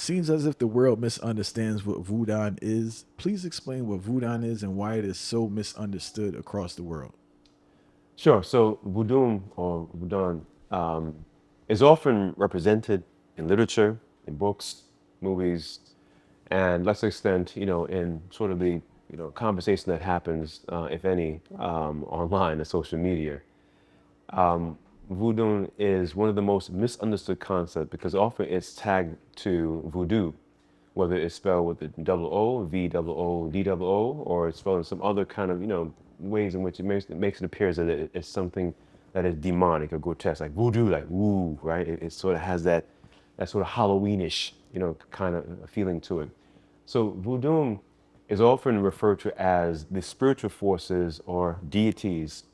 Seems as if the world misunderstands what Voodoo is. Please explain what Voodoo is and why it is so misunderstood across the world. Sure. So Vudun or Vudan is often represented in literature, in books, movies, and less extent, in sort of the, conversation that happens, if any, online and social media. Voodoo is one of the most misunderstood concepts because often it's tagged to voodoo, whether it's spelled with the double O, V double O, D double O, or it's spelled in some other kind of, ways in which it makes it appear that it's something that is demonic or grotesque, like voodoo, like woo, right? It sort of has that sort of Halloweenish, kind of feeling to it. So voodoo is often referred to as the spiritual forces or deities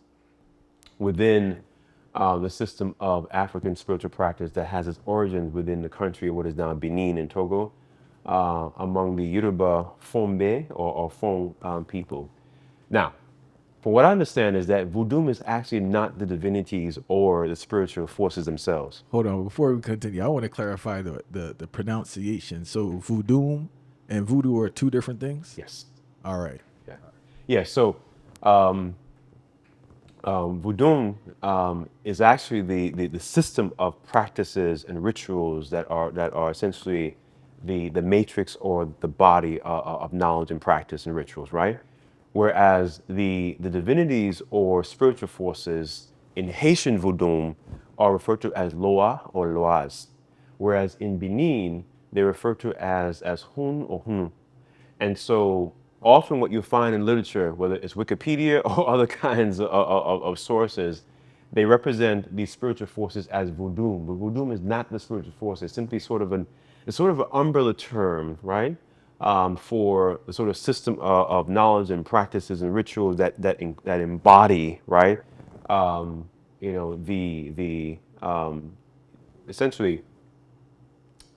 within the system of African spiritual practice that has its origins within the country of what is now Benin and Togo, among the Yoruba Fombe or Fon people. Now, from what I understand is that voodoo is actually not the divinities or the spiritual forces themselves. Hold on, before we continue, I want to clarify the pronunciation. So voodoo and voodoo are two different things. Yes. All right. Yeah. Yeah. So voodoo is actually the system of practices and rituals that are essentially the matrix or the body of knowledge and practice and rituals, right? Whereas the divinities or spiritual forces in Haitian voodoo are referred to as Loa or Loas, whereas in Benin they're referred to as Hun or Hun. And so often what you find in literature, whether it's Wikipedia or other kinds of sources, they represent these spiritual forces as voodoo. But voodoo is not the spiritual force. It's simply sort of an umbrella term, right? For the sort of system of knowledge and practices and rituals that embody, right? The essentially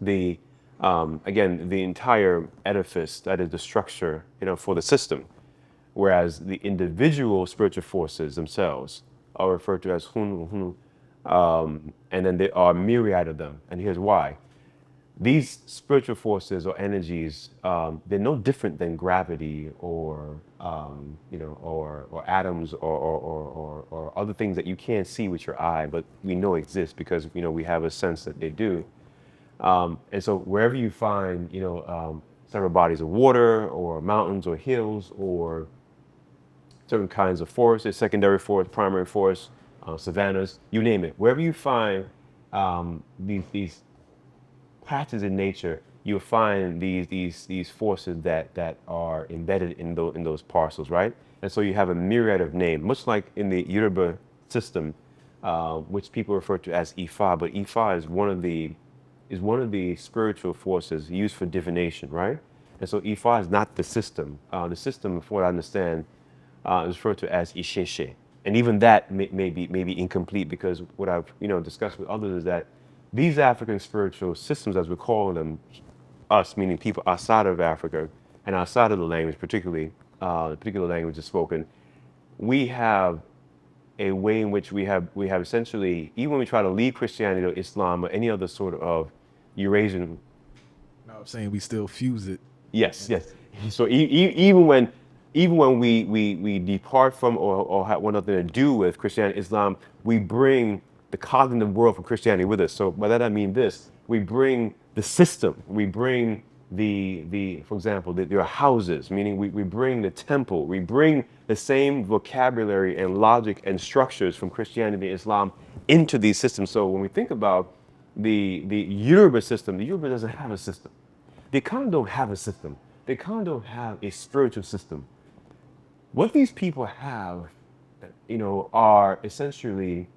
the again the entire edifice that is the structure for the system, whereas the individual spiritual forces themselves are referred to as hun hun, and then there are myriad of them, and here's why. These spiritual forces or energies, they're no different than gravity or atoms or other things that you can't see with your eye but we know exist because we have a sense that they do. And so wherever you find, several bodies of water or mountains or hills or certain kinds of forests, secondary forests, primary forests, savannas, you name it, wherever you find these patches in nature, you'll find these forces that are embedded in those parcels, right? And so you have a myriad of names, much like in the Yoruba system, which people refer to as Ifa, but Ifa is one of the spiritual forces used for divination, right? And so Ifa is not the system. The system, from what I understand, is referred to as Isheshe. And even that may be incomplete because what I've discussed with others is that these African spiritual systems, as we call them, us meaning people outside of Africa and outside of the language, particularly the particular language is spoken, we have a way in which we have essentially, even when we try to leave Christianity or Islam or any other sort of Eurasian. No, I'm saying we still fuse it. Yes, yes. So even when we depart from or have one nothing to do with Christianity, Islam, we bring the cognitive world from Christianity with us. So by that I mean this: we bring the system, we bring the for example, there are houses, meaning we bring the temple, we bring the same vocabulary and logic and structures from Christianity and Islam into these systems. So when we think about the Yoruba system, the Yoruba doesn't have a system. They kind of don't have a system. They kind of don't have a spiritual system. What these people have, are essentially,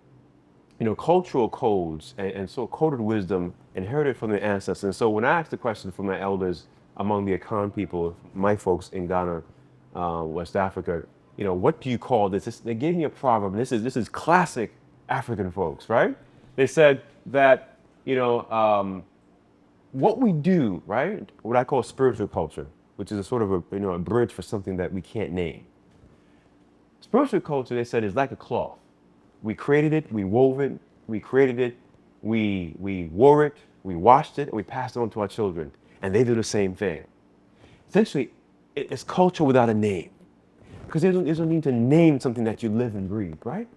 cultural codes and so coded wisdom inherited from their ancestors. And so when I asked the question from my elders among the Akan people, my folks in Ghana, West Africa, what do you call this? They gave me a proverb. And this is classic African folks, right? They said that, what we do, right? What I call spiritual culture, which is a sort of a bridge for something that we can't name. Spiritual culture, they said, is like a cloth. We created it, we wove it, we created it, we wore it, we washed it, and we passed it on to our children, and they do the same thing. Essentially, it's culture without a name, because there's no need to name something that you live and breathe, right?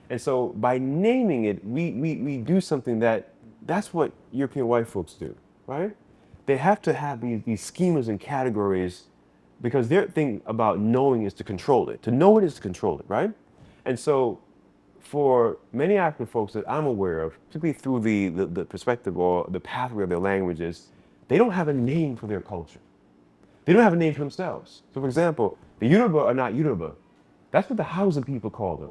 And so by naming it, we do something that's what European white folks do, right? They have to have these schemas and categories because their thing about knowing is to control it. To know it is to control it, right? And so for many African folks that I'm aware of, particularly through the perspective or the pathway of their languages, they don't have a name for their culture. They don't have a name for themselves. So for example, the Yoruba are not Yoruba. That's what the Hausa people call them.